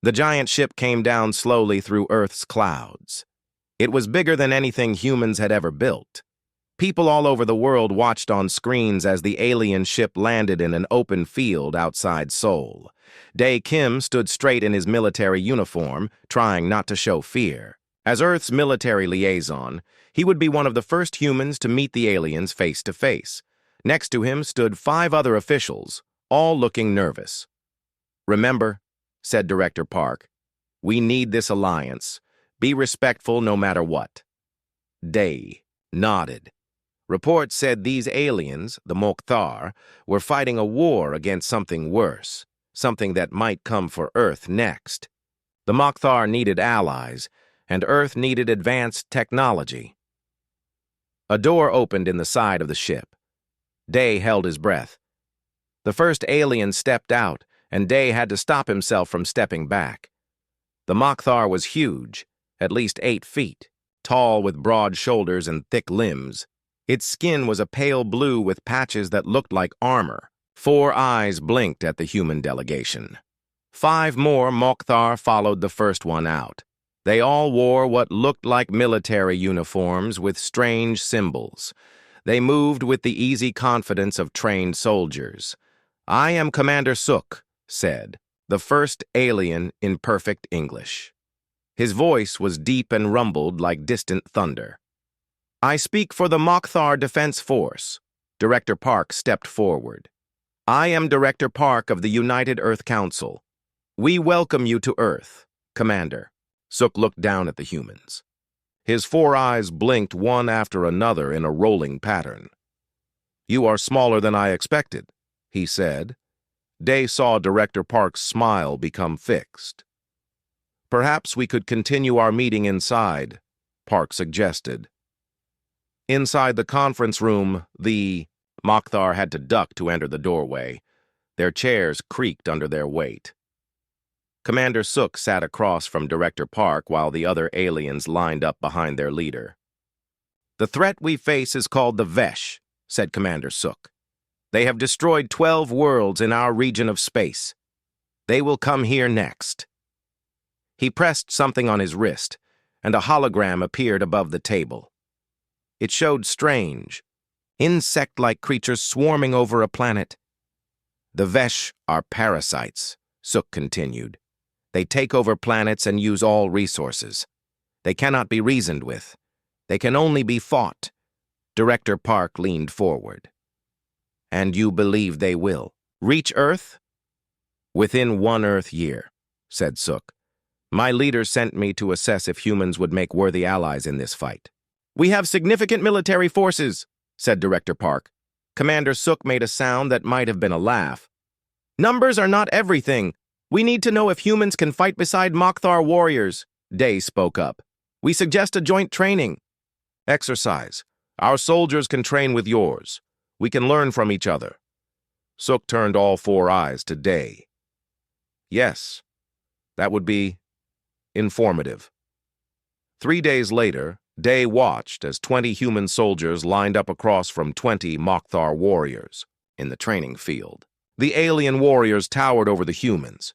The giant ship came down slowly through Earth's clouds. It was bigger than anything humans had ever built. People all over the world watched on screens as the alien ship landed in an open field outside Seoul. Dae Kim stood straight in his military uniform, trying not to show fear. As Earth's military liaison, he would be one of the first humans to meet the aliens face to face. Next to him stood 5 other officials, all looking nervous. "Remember," said Director Park, "we need this alliance. Be respectful no matter what." Dae nodded. Reports said these aliens, the Mokhtar, were fighting a war against something worse, something that might come for Earth next. The Mokhtar needed allies, and Earth needed advanced technology. A door opened in the side of the ship. Dae held his breath. The first alien stepped out, and Dae had to stop himself from stepping back. The Mokhtar was huge, at least 8 feet, tall with broad shoulders and thick limbs. Its skin was a pale blue with patches that looked like armor. 4 eyes blinked at the human delegation. 5 more Mokhtar followed the first one out. They all wore what looked like military uniforms with strange symbols. They moved with the easy confidence of trained soldiers. "I am Commander Suk," said the first alien in perfect English. His voice was deep and rumbled like distant thunder. "I speak for the Mokhtar Defense Force." Director Park stepped forward. "I am Director Park of the United Earth Council. We welcome you to Earth, Commander." Suk looked down at the humans. His 4 eyes blinked one after another in a rolling pattern. "You are smaller than I expected," he said. Dae saw Director Park's smile become fixed. "Perhaps we could continue our meeting inside," Park suggested. Inside the conference room, the Mokhtar had to duck to enter the doorway. Their chairs creaked under their weight. Commander Suk sat across from Director Park while the other aliens lined up behind their leader. "The threat we face is called the Vesh," said Commander Suk. "They have destroyed 12 worlds in our region of space. They will come here next." He pressed something on his wrist, and a hologram appeared above the table. It showed strange, insect-like creatures swarming over a planet. "The Vesh are parasites," Suk continued. "They take over planets and use all resources. They cannot be reasoned with. They can only be fought." Director Park leaned forward. "And you believe they will reach Earth?" "Within 1 Earth year," said Suk. "My leader sent me to assess if humans would make worthy allies in this fight." "We have significant military forces," said Director Park. Commander Suk made a sound that might have been a laugh. "Numbers are not everything. We need to know if humans can fight beside Mokhtar warriors," Dae spoke up. "We suggest a joint training exercise. Our soldiers can train with yours. We can learn from each other." Suk turned all 4 eyes to Dae. "Yes, that would be informative." 3 days later, Dae watched as 20 human soldiers lined up across from 20 Mokhtar warriors in the training field. The alien warriors towered over the humans.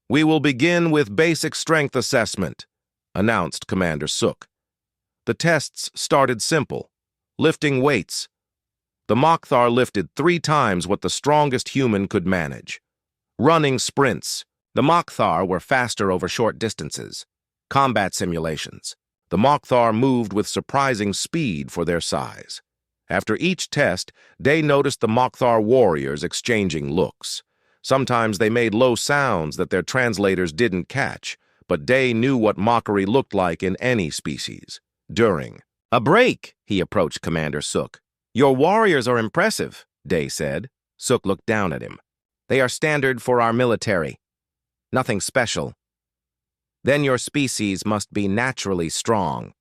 "We will begin with basic strength assessment," announced Commander Suk. The tests started simple, lifting weights. The Mokhtar lifted 3 times what the strongest human could manage. Running sprints. The Mokhtar were faster over short distances. Combat simulations. The Mokhtar moved with surprising speed for their size. After each test, Dae noticed the Mokhtar warriors exchanging looks. Sometimes they made low sounds that their translators didn't catch, but Dae knew what mockery looked like in any species. During a break, he approached Commander Suk. "Your warriors are impressive," Dae said. Suk looked down at him. "They are standard for our military. Nothing special. Then your species must be naturally strong.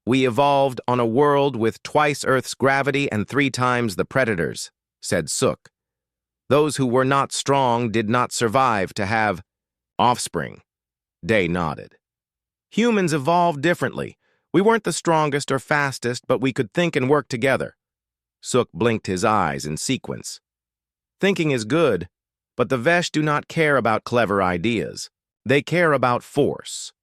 We evolved on a world with twice Earth's gravity and 3 times the predators," said Suk. "Those who were not strong did not survive to have offspring." Dae nodded. "Humans evolved differently. We weren't the strongest or fastest, but we could think and work together." Suk blinked his eyes in sequence. "Thinking is good, but the Vesh do not care about clever ideas. They care about force.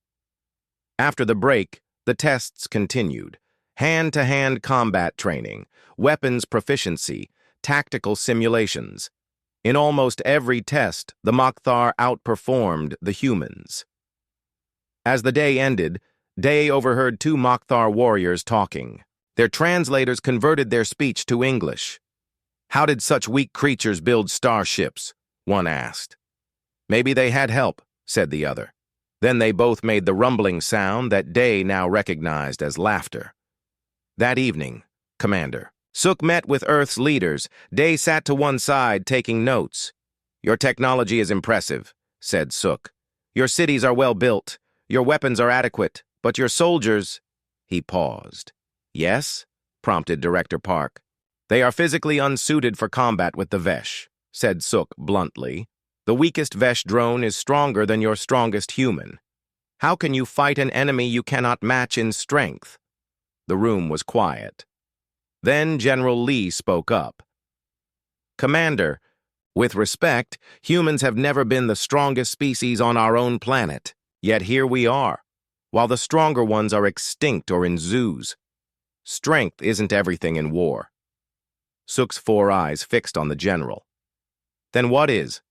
After the break, the tests continued. Hand-to-hand combat training, weapons proficiency, tactical simulations. In almost every test, the Mokhtar outperformed the humans. As the day ended, Day overheard two Mokhtar warriors talking. Their translators converted their speech to English. "How did such weak creatures build starships?" one asked. "Maybe they had help," said the other. Then they both made the rumbling sound that Day now recognized as laughter. That evening, Commander Suk met with Earth's leaders. Day sat to one side, taking notes. "Your technology is impressive," said Suk. "Your cities are well built. Your weapons are adequate. But your soldiers—" He paused. "Yes?" prompted Director Park. "They are physically unsuited for combat with the Vesh," said Suk bluntly. "The weakest Vesh drone is stronger than your strongest human. How can you fight an enemy you cannot match in strength?" The room was quiet. Then General Lee spoke up. "Commander, with respect, humans have never been the strongest species on our own planet. Yet here we are, while the stronger ones are extinct or in zoos. Strength isn't everything in war." Suk's four eyes fixed on the general. "Then what is?"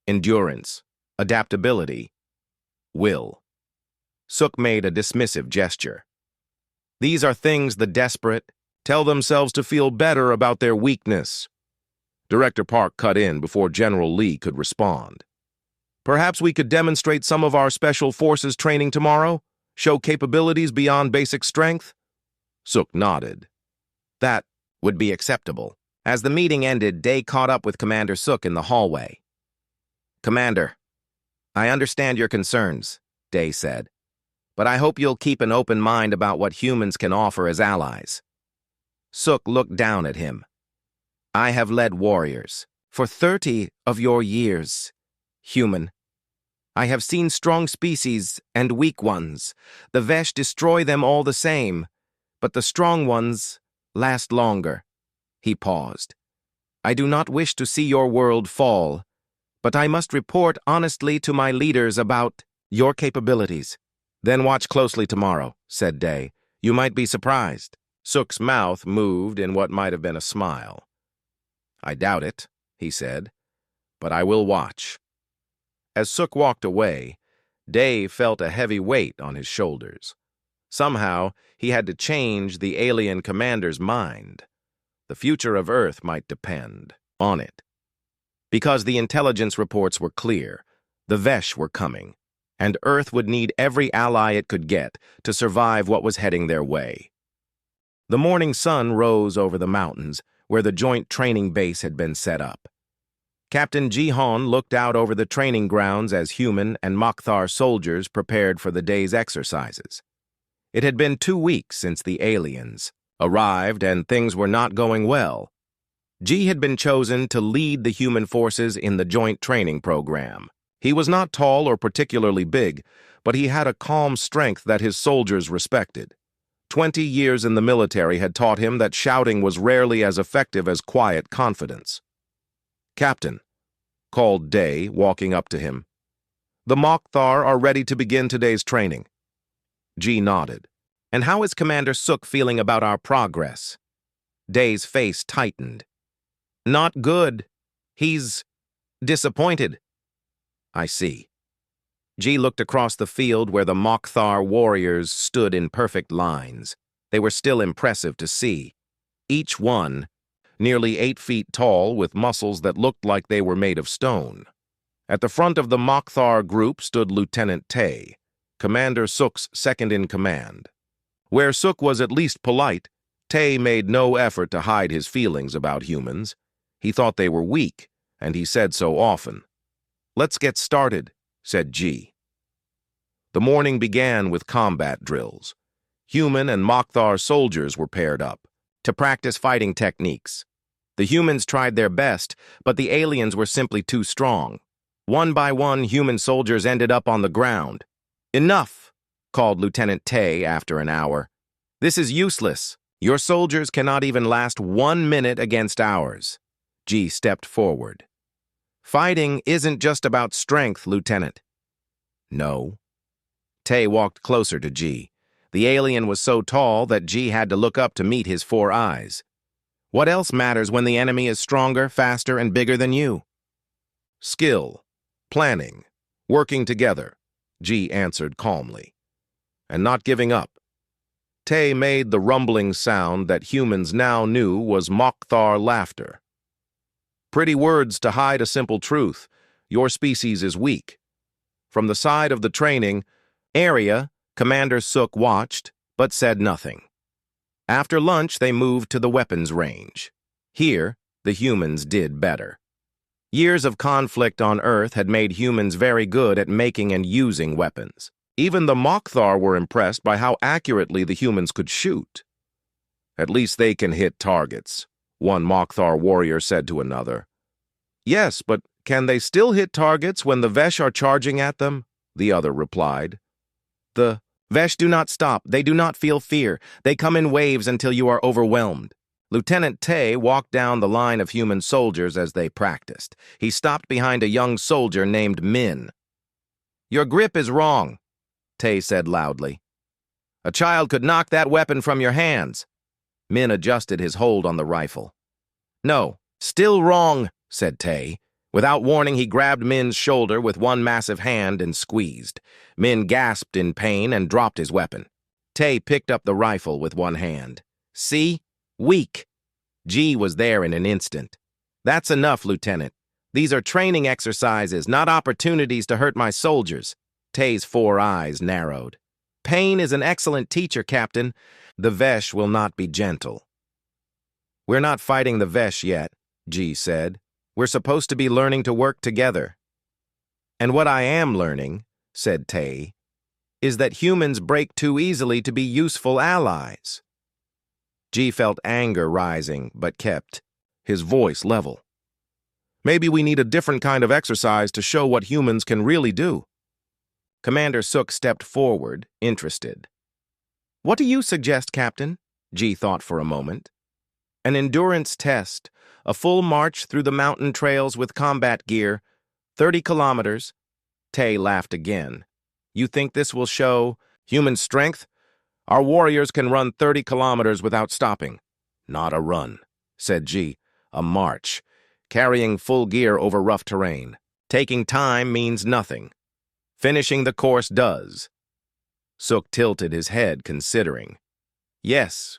"Endurance, adaptability, will." Suk made a dismissive gesture. "These are things the desperate tell themselves to feel better about their weakness." Director Park cut in before General Lee could respond. "Perhaps we could demonstrate some of our special forces training tomorrow? Show capabilities beyond basic strength?" Suk nodded. "That would be acceptable." As the meeting ended, Day caught up with Commander Suk in the hallway. "Commander, I understand your concerns," Day said, "but I hope you'll keep an open mind about what humans can offer as allies." Suk looked down at him. "I have led warriors for 30 of your years, human. I have seen strong species and weak ones. The Vesh destroy them all the same, but the strong ones last longer." He paused. "I do not wish to see your world fall, but I must report honestly to my leaders about your capabilities." "Then watch closely tomorrow," said Day. "You might be surprised." Suk's mouth moved in what might have been a smile. "I doubt it," he said, "but I will watch." As Suk walked away, Day felt a heavy weight on his shoulders. Somehow, he had to change the alien commander's mind. The future of Earth might depend on it. Because the intelligence reports were clear, the Vesh were coming, and Earth would need every ally it could get to survive what was heading their way. The morning sun rose over the mountains, where the joint training base had been set up. Captain Jihan looked out over the training grounds as human and Mokhtar soldiers prepared for the day's exercises. It had been 2 weeks since the aliens arrived, and things were not going well. Ji had been chosen to lead the human forces in the joint training program. He was not tall or particularly big, but he had a calm strength that his soldiers respected. 20 years in the military had taught him that shouting was rarely as effective as quiet confidence. "Captain," called Day, walking up to him, "the Mokhtar are ready to begin today's training." Ji nodded. "And how is Commander Suk feeling about our progress?" Day's face tightened. "Not good. He's disappointed." "I see." Ji looked across the field where the Mokhtar warriors stood in perfect lines. They were still impressive to see. Each one, nearly 8 feet tall, with muscles that looked like they were made of stone. At the front of the Mokhtar group stood Lieutenant Tay, Commander Suk's second-in-command. Where Suk was at least polite, Tay made no effort to hide his feelings about humans. He thought they were weak, and he said so often. "Let's get started," said Ji. The morning began with combat drills. Human and Mokhtar soldiers were paired up to practice fighting techniques. The humans tried their best, but the aliens were simply too strong. One by one, human soldiers ended up on the ground. "Enough," called Lieutenant Tay after an hour. "This is useless. Your soldiers cannot even last 1 minute against ours." Ji stepped forward. "Fighting isn't just about strength, Lieutenant. No. Tay walked closer to G. The alien was so tall that G had to look up to meet his 4 eyes. What else matters when the enemy is stronger, faster, and bigger than you? Skill, planning, working together, G answered calmly. And not giving up. Tay made the rumbling sound that humans now knew was Mokhtar laughter. Pretty words to hide a simple truth. Your species is weak. From the side of the training area, Commander Suk watched, but said nothing. After lunch, they moved to the weapons range. Here, the humans did better. Years of conflict on Earth had made humans very good at making and using weapons. Even the Mokhtar were impressed by how accurately the humans could shoot. At least they can hit targets, one Mokhtar warrior said to another. Yes, but can they still hit targets when the Vesh are charging at them? The other replied. The Vesh do not stop. They do not feel fear. They come in waves until you are overwhelmed. Lieutenant Tay walked down the line of human soldiers as they practiced. He stopped behind a young soldier named Min. Your grip is wrong, Tay said loudly. A child could knock that weapon from your hands. Min adjusted his hold on the rifle. No, still wrong, said Tay. Without warning, he grabbed Min's shoulder with one massive hand and squeezed. Min gasped in pain and dropped his weapon. Tay picked up the rifle with one hand. See? Weak. G was there in an instant. That's enough, Lieutenant. These are training exercises, not opportunities to hurt my soldiers. Tay's 4 eyes narrowed. Pain is an excellent teacher, Captain. The Vesh will not be gentle. We're not fighting the Vesh yet, G said. We're supposed to be learning to work together. And what I am learning, said Tay, is that humans break too easily to be useful allies. G felt anger rising, but kept his voice level. Maybe we need a different kind of exercise to show what humans can really do. Commander Suk stepped forward, interested. What do you suggest, Captain? G thought for a moment. An endurance test, a full march through the mountain trails with combat gear, 30 kilometers. Tay laughed again. You think this will show human strength? Our warriors can run 30 kilometers without stopping. Not a run, said G. A march, carrying full gear over rough terrain. Taking time means nothing. Finishing the course does. Suk tilted his head, considering. Yes,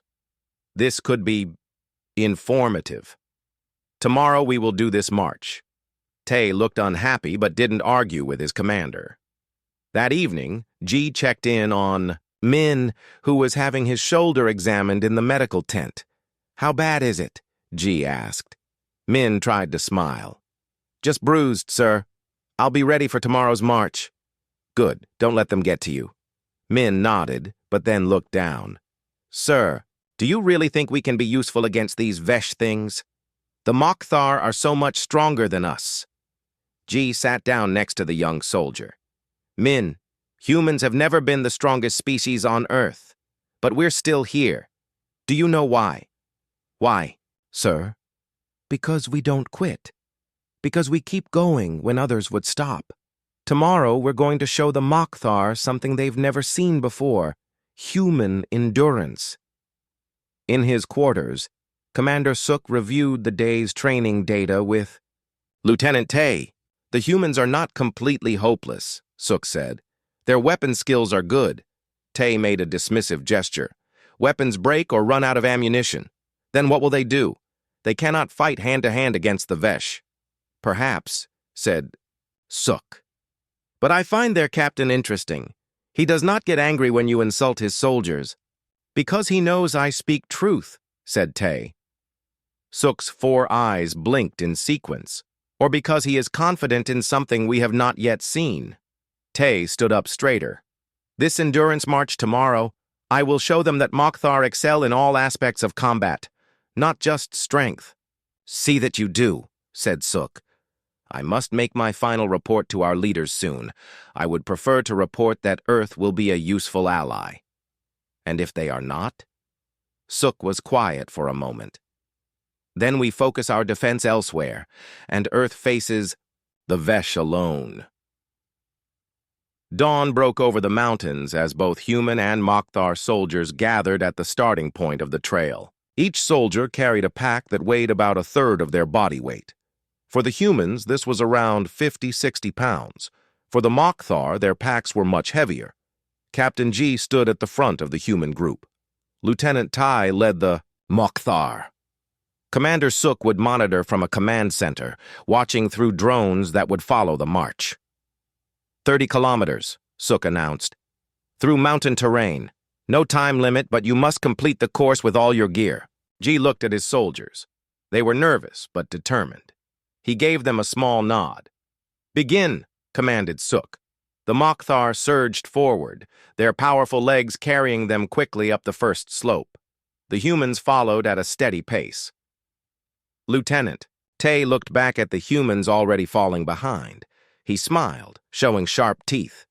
this could be informative. Tomorrow we will do this march. Tay looked unhappy but didn't argue with his commander. That evening, G checked in on Min, who was having his shoulder examined in the medical tent. How bad is it? G asked. Min tried to smile. Just bruised, sir. I'll be ready for tomorrow's march. Good, don't let them get to you. Min nodded, but then looked down. Sir, do you really think we can be useful against these Vesh things? The Mokhtar are so much stronger than us. G sat down next to the young soldier. Min, humans have never been the strongest species on Earth, but we're still here. Do you know why? Why, sir? Because we don't quit. Because we keep going when others would stop. Tomorrow we're going to show the Mokhtar something they've never seen before, human endurance. In his quarters, Commander Suk reviewed the day's training data with, Lieutenant Tay, the humans are not completely hopeless, Suk said. Their weapon skills are good. Tay made a dismissive gesture. Weapons break or run out of ammunition. Then what will they do? They cannot fight hand-to-hand against the Vesh. Perhaps, said Suk. But I find their captain interesting. He does not get angry when you insult his soldiers. Because he knows I speak truth, said Tay. Suk's 4 eyes blinked in sequence, or because he is confident in something we have not yet seen. Tay stood up straighter. This endurance march tomorrow, I will show them that Mokhtar excel in all aspects of combat, not just strength. See that you do, said Suk. I must make my final report to our leaders soon. I would prefer to report that Earth will be a useful ally. And if they are not? Suk was quiet for a moment. Then we focus our defense elsewhere, and Earth faces the Vesh alone. Dawn broke over the mountains as both human and Mokhtar soldiers gathered at the starting point of the trail. Each soldier carried a pack that weighed about a third of their body weight. For the humans, this was around 50–60 pounds. For the Mokhtar, their packs were much heavier. Captain G stood at the front of the human group. Lieutenant Tai led the Mokhtar. Commander Suk would monitor from a command center, watching through drones that would follow the march. 30 kilometers, Suk announced. Through mountain terrain. No time limit, but you must complete the course with all your gear. G looked at his soldiers. They were nervous, but determined. He gave them a small nod. Begin, commanded Suk. The Mokhtar surged forward, their powerful legs carrying them quickly up the first slope. The humans followed at a steady pace. Lieutenant, Tay looked back at the humans already falling behind. He smiled, showing sharp teeth.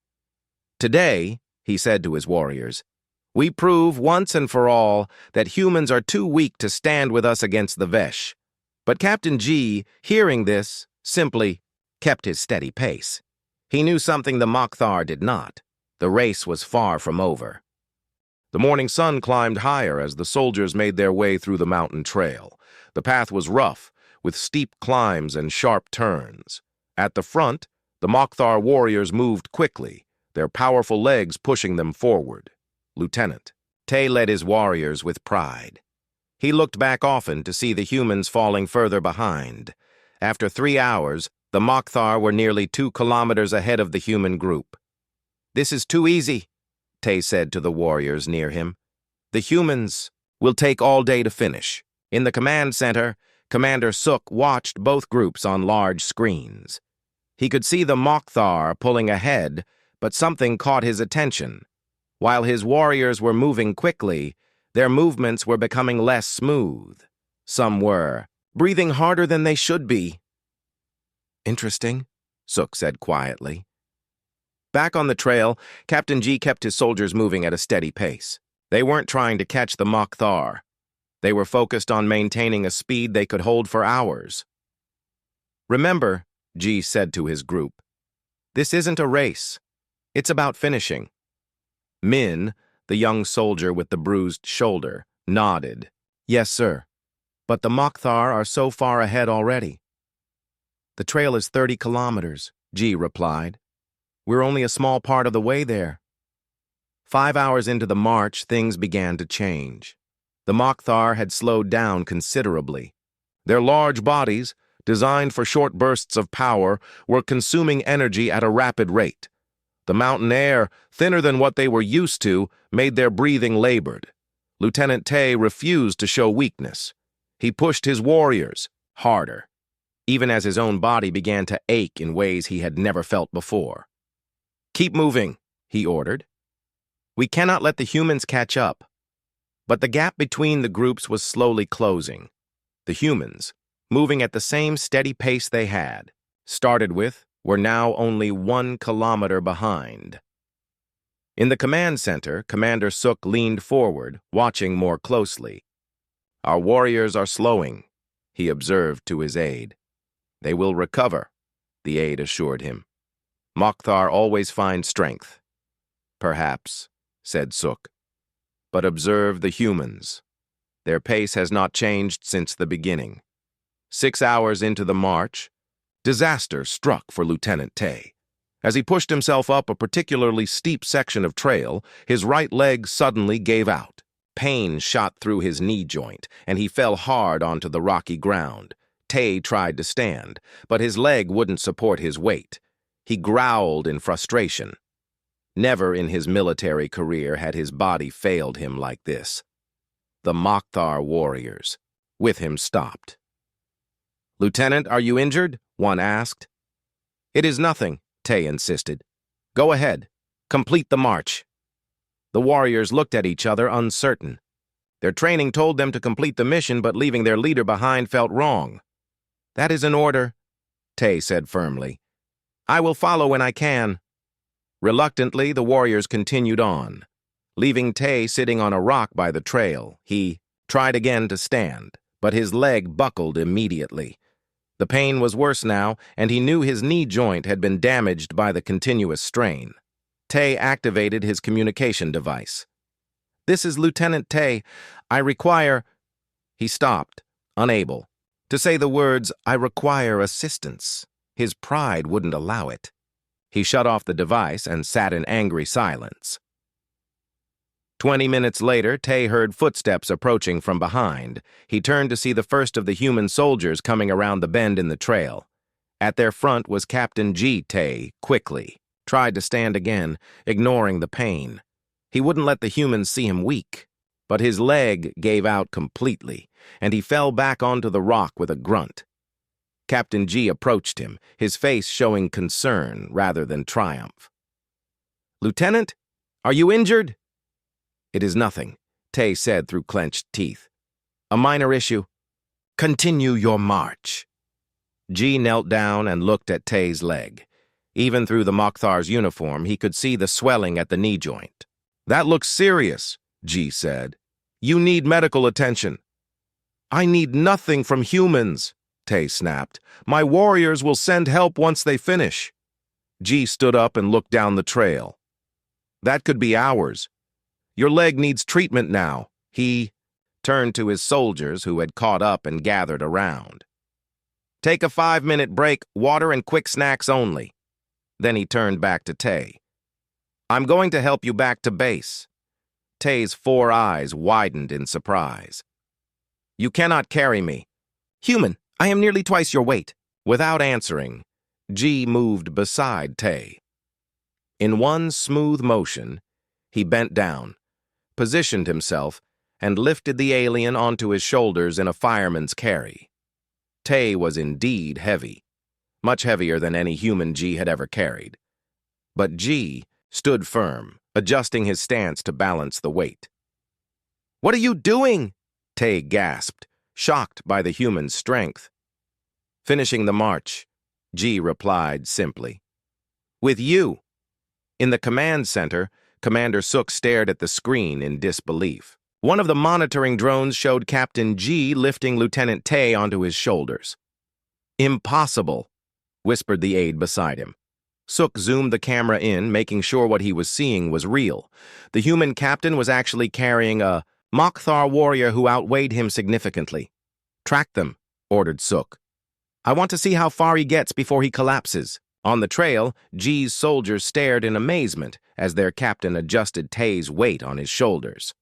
Today, he said to his warriors, we prove once and for all that humans are too weak to stand with us against the Vesh. But Captain G, hearing this, simply kept his steady pace. He knew something the Mokhtar did not. The race was far from over. The morning sun climbed higher as the soldiers made their way through the mountain trail. The path was rough, with steep climbs and sharp turns. At the front, the Mokhtar warriors moved quickly, their powerful legs pushing them forward. Lieutenant Tay led his warriors with pride. He looked back often to see the humans falling further behind. After 3 hours, the Mokhtar were nearly 2 kilometers ahead of the human group. This is too easy, Tay said to the warriors near him. The humans will take all day to finish. In the command center, Commander Suk watched both groups on large screens. He could see the Mokhtar pulling ahead, but something caught his attention. While his warriors were moving quickly, their movements were becoming less smooth. Some were breathing harder than they should be. Interesting, Suk said quietly. Back on the trail, Captain G kept his soldiers moving at a steady pace. They weren't trying to catch the Mokhtar. They were focused on maintaining a speed they could hold for hours. Remember, G said to his group, this isn't a race. It's about finishing. Min, the young soldier with the bruised shoulder, nodded. Yes, sir. But the Mokhtar are so far ahead already. The trail is 30 kilometers, G replied. We're only a small part of the way there. 5 hours into the march, things began to change. The Mokhtar had slowed down considerably. Their large bodies, designed for short bursts of power, were consuming energy at a rapid rate. The mountain air, thinner than what they were used to, made their breathing labored. Lieutenant Tay refused to show weakness. He pushed his warriors harder, even as his own body began to ache in ways he had never felt before. Keep moving, he ordered. We cannot let the humans catch up. But the gap between the groups was slowly closing. The humans, moving at the same steady pace they had started with, were now only 1 kilometer behind. In the command center, Commander Suk leaned forward, watching more closely. Our warriors are slowing, he observed to his aide. They will recover, the aide assured him. Mokhtar always find strength. Perhaps, said Suk. But observe the humans. Their pace has not changed since the beginning. 6 hours into the march, disaster struck for Lieutenant Tay. As he pushed himself up a particularly steep section of trail, his right leg suddenly gave out. Pain shot through his knee joint, and he fell hard onto the rocky ground. Tay tried to stand, but his leg wouldn't support his weight. He growled in frustration. Never in his military career had his body failed him like this. The Mokhtar warriors, with him, stopped. Lieutenant, are you injured? One asked. It is nothing, Tay insisted. Go ahead. Complete the march. The warriors looked at each other, uncertain. Their training told them to complete the mission, but leaving their leader behind felt wrong. That is an order, Tay said firmly. I will follow when I can. Reluctantly, the warriors continued on. Leaving Tay sitting on a rock by the trail, he tried again to stand, but his leg buckled immediately. The pain was worse now, and he knew his knee joint had been damaged by the continuous strain. Tay activated his communication device. "This is Lieutenant Tay. I require—" He stopped, unable to say the words, "I require assistance." His pride wouldn't allow it. He shut off the device and sat in angry silence. 20 minutes later, Tay heard footsteps approaching from behind. He turned to see the first of the human soldiers coming around the bend in the trail. At their front was Captain G. Tay, quickly tried to stand again, ignoring the pain. He wouldn't let the humans see him weak, but his leg gave out completely, and he fell back onto the rock with a grunt. Captain G approached him, his face showing concern rather than triumph. "Lieutenant, are you injured?" "It is nothing," Tay said through clenched teeth. "A minor issue. Continue your march." G knelt down and looked at Tay's leg. Even through the Mokthar's uniform, he could see the swelling at the knee joint. "That looks serious," G said. "You need medical attention." "I need nothing from humans," Tay snapped. "My warriors will send help once they finish." G stood up and looked down the trail. "That could be hours. Your leg needs treatment now." He turned to his soldiers who had caught up and gathered around. "Take a 5-minute break, water and quick snacks only." Then he turned back to Tay. "I'm going to help you back to base." Tay's 4 eyes widened in surprise. "You cannot carry me." "Human, I am nearly twice your weight." Without answering, G moved beside Tay. In one smooth motion, he bent down, positioned himself, and lifted the alien onto his shoulders in a fireman's carry. Tay was indeed heavy, much heavier than any human G had ever carried. But G stood firm, adjusting his stance to balance the weight. "What are you doing?" Tay gasped, shocked by the human's strength. "Finishing the march," G replied simply. "With you." In the command center, Commander Sook stared at the screen in disbelief. One of the monitoring drones showed Captain G lifting Lieutenant Tay onto his shoulders. "Impossible," whispered the aide beside him. Sook zoomed the camera in, making sure what he was seeing was real. The human captain was actually carrying a Mokhtar warrior who outweighed him significantly. "Track them," ordered Sook. "I want to see how far he gets before he collapses." On the trail, G's soldiers stared in amazement as their captain adjusted Tay's weight on his shoulders.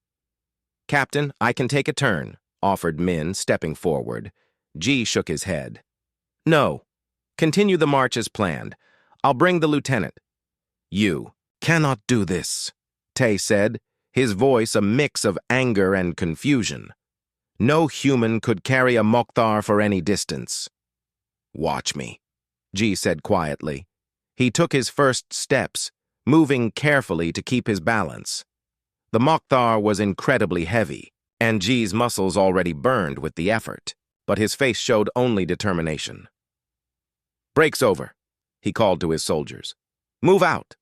"Captain, I can take a turn," offered Min, stepping forward. G shook his head. "No. Continue the march as planned. I'll bring the lieutenant." "You cannot do this," Tay said, his voice a mix of anger and confusion. "No human could carry a Mokhtar for any distance." "Watch me," G said quietly. He took his first steps, moving carefully to keep his balance. The Mokhtar was incredibly heavy, and G's muscles already burned with the effort, but his face showed only determination. "Break's over," he called to his soldiers. "Move out."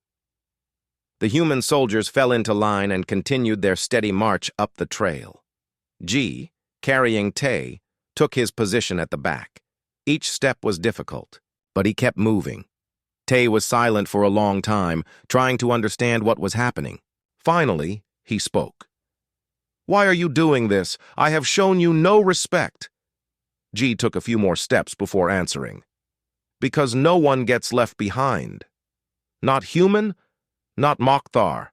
The human soldiers fell into line and continued their steady march up the trail. G, carrying Tay, took his position at the back. Each step was difficult, but he kept moving. Tay was silent for a long time, trying to understand what was happening. Finally, he spoke. "Why are you doing this? I have shown you no respect." G took a few more steps before answering. "Because no one gets left behind. Not human, not Mokhtar.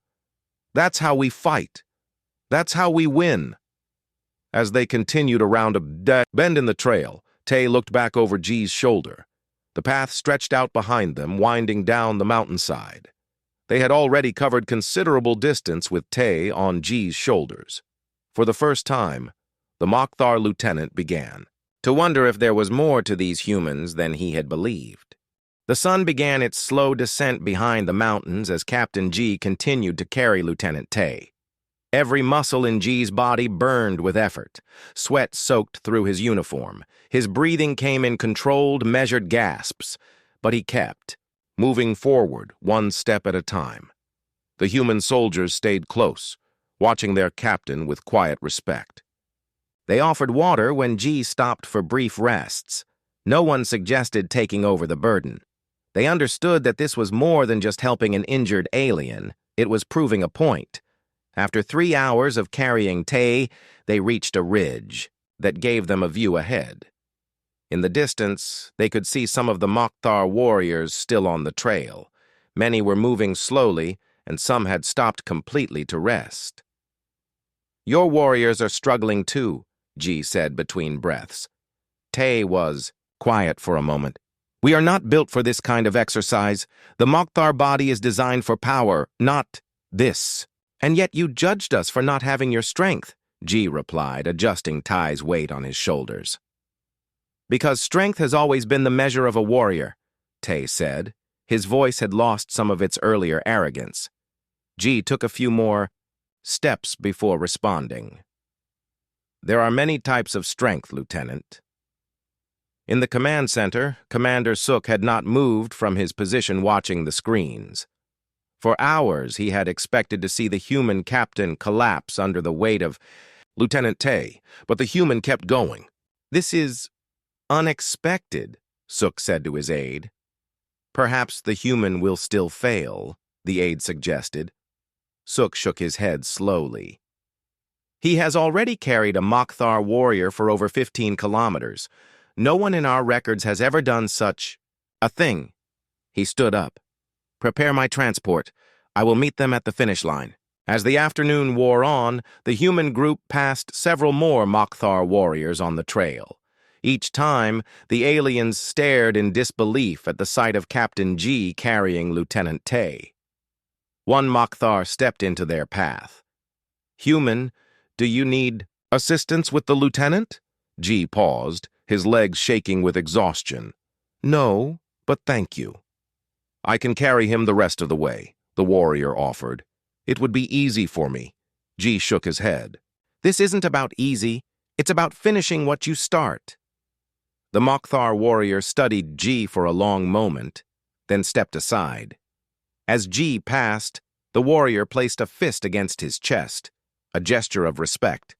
That's how we fight. That's how we win." As they continued around a bend in the trail, Tay looked back over G's shoulder. The path stretched out behind them, winding down the mountainside. They had already covered considerable distance with Tay on G's shoulders. For the first time, the Mokhtar lieutenant began to wonder if there was more to these humans than he had believed. The sun began its slow descent behind the mountains as Captain G continued to carry Lieutenant Tay. Every muscle in G's body burned with effort. Sweat soaked through his uniform. His breathing came in controlled, measured gasps, but he kept, moving forward one step at a time. The human soldiers stayed close, watching their captain with quiet respect. They offered water when G stopped for brief rests. No one suggested taking over the burden. They understood that this was more than just helping an injured alien. It was proving a point. After 3 hours of carrying Tay, they reached a ridge that gave them a view ahead. In the distance, they could see some of the Mokhtar warriors still on the trail. Many were moving slowly, and some had stopped completely to rest. "Your warriors are struggling too," G said between breaths. Tay was quiet for a moment. "We are not built for this kind of exercise. The Mokhtar body is designed for power, not this. And yet you judged us for not having your strength," G replied, adjusting Tai's weight on his shoulders. "Because strength has always been the measure of a warrior," Tay said. His voice had lost some of its earlier arrogance. G took a few more steps before responding. "There are many types of strength, Lieutenant." In the command center, Commander Suk had not moved from his position watching the screens. For hours, he had expected to see the human captain collapse under the weight of Lieutenant Tay, but the human kept going. "This is unexpected," Suk said to his aide. "Perhaps the human will still fail," the aide suggested. Suk shook his head slowly. "He has already carried a Mokhtar warrior for over 15 kilometers. No one in our records has ever done such a thing." He stood up. "Prepare my transport. I will meet them at the finish line." As the afternoon wore on, the human group passed several more Mokhtar warriors on the trail. Each time, the aliens stared in disbelief at the sight of Captain G carrying Lieutenant Tay. One Mokhtar stepped into their path. "Human, do you need assistance with the lieutenant?" G paused, his legs shaking with exhaustion. "No, but thank you." "I can carry him the rest of the way," the warrior offered. "It would be easy for me." G shook his head. "This isn't about easy. It's about finishing what you start." The Mokhtar warrior studied G for a long moment, then stepped aside. As G passed, the warrior placed a fist against his chest, a gesture of respect.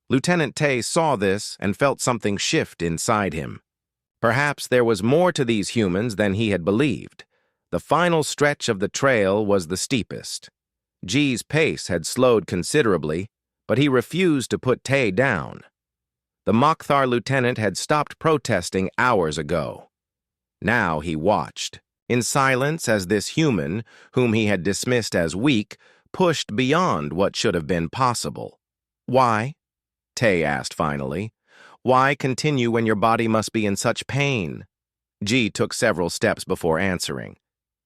Lieutenant Tay saw this and felt something shift inside him. Perhaps there was more to these humans than he had believed. The final stretch of the trail was the steepest. G's pace had slowed considerably, but he refused to put Tay down. The Mokhtar lieutenant had stopped protesting hours ago. Now he watched, in silence, as this human, whom he had dismissed as weak, pushed beyond what should have been possible. "Why?" Tay asked finally. "Why continue when your body must be in such pain?" G took several steps before answering.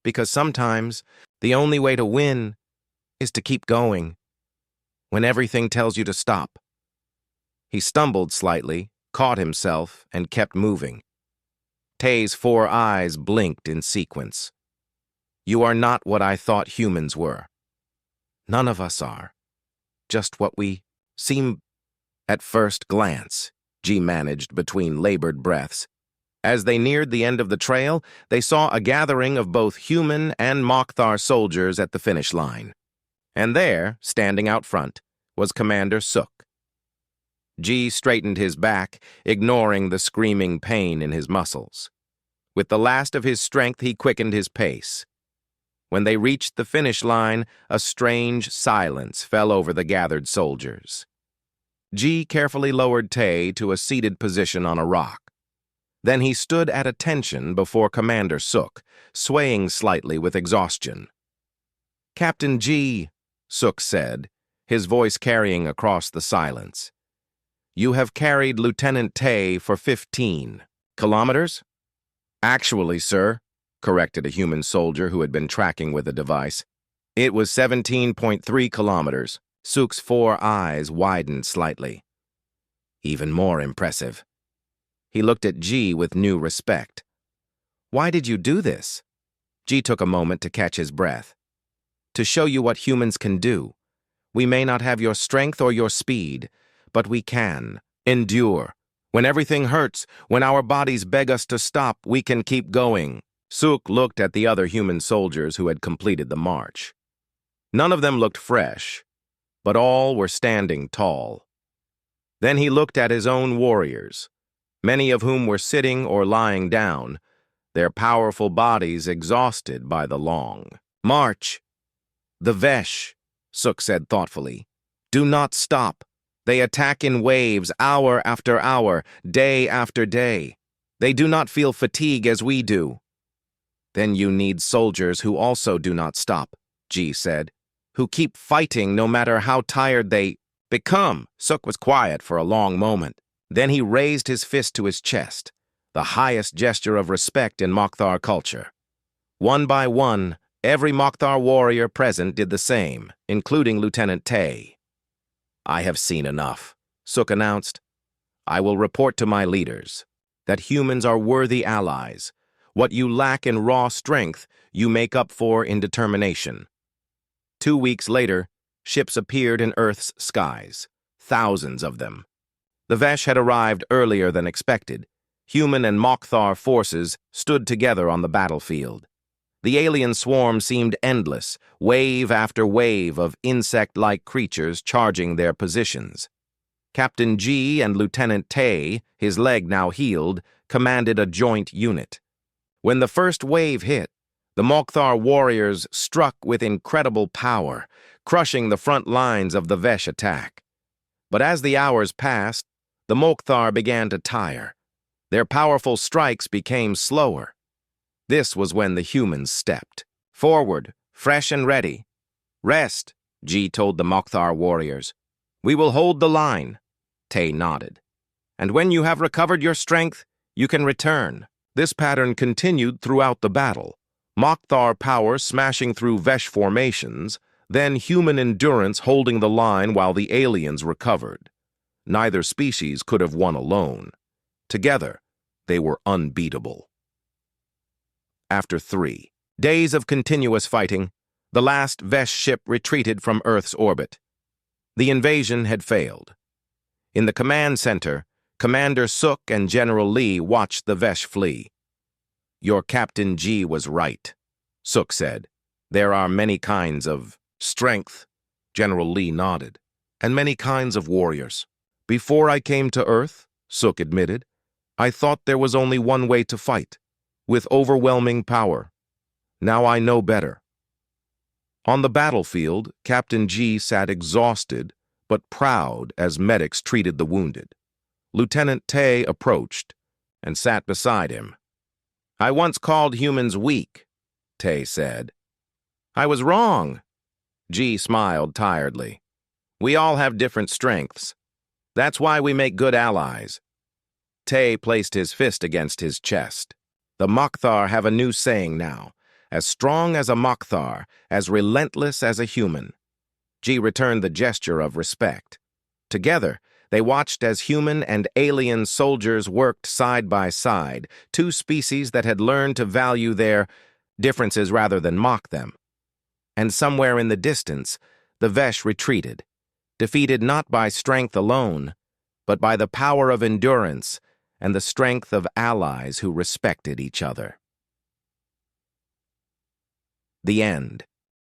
"Because sometimes the only way to win is to keep going, when everything tells you to stop." He stumbled slightly, caught himself, and kept moving. Tay's 4 eyes blinked in sequence. "You are not what I thought humans were. None of us are. Just what we seem at first glance," G managed between labored breaths. As they neared the end of the trail, they saw a gathering of both human and Mokhtar soldiers at the finish line. And there, standing out front, was Commander Suk. G straightened his back, ignoring the screaming pain in his muscles. With the last of his strength, he quickened his pace. When they reached the finish line, a strange silence fell over the gathered soldiers. G carefully lowered Tay to a seated position on a rock. Then he stood at attention before Commander Suk, swaying slightly with exhaustion. "Captain G," Suk said, his voice carrying across the silence. "You have carried Lieutenant Tay for 15 kilometers?" "Actually, sir," corrected a human soldier who had been tracking with a device. "It was 17.3 kilometers. Suk's 4 eyes widened slightly. "Even more impressive." He looked at G with new respect. "Why did you do this?" G took a moment to catch his breath. "To show you what humans can do. We may not have your strength or your speed, but we can endure. When everything hurts, when our bodies beg us to stop, we can keep going." Suk looked at the other human soldiers who had completed the march. None of them looked fresh, but all were standing tall. Then he looked at his own warriors, many of whom were sitting or lying down, their powerful bodies exhausted by the long march. The Vesh, Suk said thoughtfully, do not stop. They attack in waves, hour after hour, day after day. They do not feel fatigue as we do. Then you need soldiers who also do not stop, Ji said, who keep fighting no matter how tired they become. Suk was quiet for a long moment. Then he raised his fist to his chest, the highest gesture of respect in Mokhtar culture. One by one, every Mokhtar warrior present did the same, including Lieutenant Tay. I have seen enough, Suk announced. I will report to my leaders that humans are worthy allies. What you lack in raw strength, you make up for in determination. 2 weeks later, ships appeared in Earth's skies, thousands of them. The Vesh had arrived earlier than expected. Human and Mokhtar forces stood together on the battlefield. The alien swarm seemed endless, wave after wave of insect-like creatures charging their positions. Captain Ji and Lieutenant Tay, his leg now healed, commanded a joint unit. When the first wave hit, the Mokhtar warriors struck with incredible power, crushing the front lines of the Vesh attack. But as the hours passed, the Mokhtar began to tire. Their powerful strikes became slower. This was when the humans stepped forward, fresh and ready. Rest, Ji told the Mokhtar warriors. We will hold the line. Tay nodded. And when you have recovered your strength, you can return. This pattern continued throughout the battle. Mokhtar power smashing through Vesh formations, then human endurance holding the line while the aliens recovered. Neither species could have won alone. Together, they were unbeatable. After 3 days of continuous fighting, the last Vesh ship retreated from Earth's orbit. The invasion had failed. In the command center, Commander Suk and General Lee watched the Vesh flee. Your Captain Ji was right, Suk said. There are many kinds of strength, General Lee nodded, and many kinds of warriors. Before I came to Earth, Suk admitted, I thought there was only one way to fight, with overwhelming power. Now I know better. On the battlefield, Captain Ji sat exhausted but proud as medics treated the wounded. Lieutenant Tay approached and sat beside him. I once called humans weak, Tay said. I was wrong. Ji smiled tiredly. We all have different strengths. That's why we make good allies. Tay placed his fist against his chest. The Mokhtar have a new saying now, as strong as a Mokhtar, as relentless as a human. Ji returned the gesture of respect. Together, they watched as human and alien soldiers worked side by side, two species that had learned to value their differences rather than mock them. And somewhere in the distance, the Vesh retreated, defeated not by strength alone, but by the power of endurance and the strength of allies who respected each other. The end.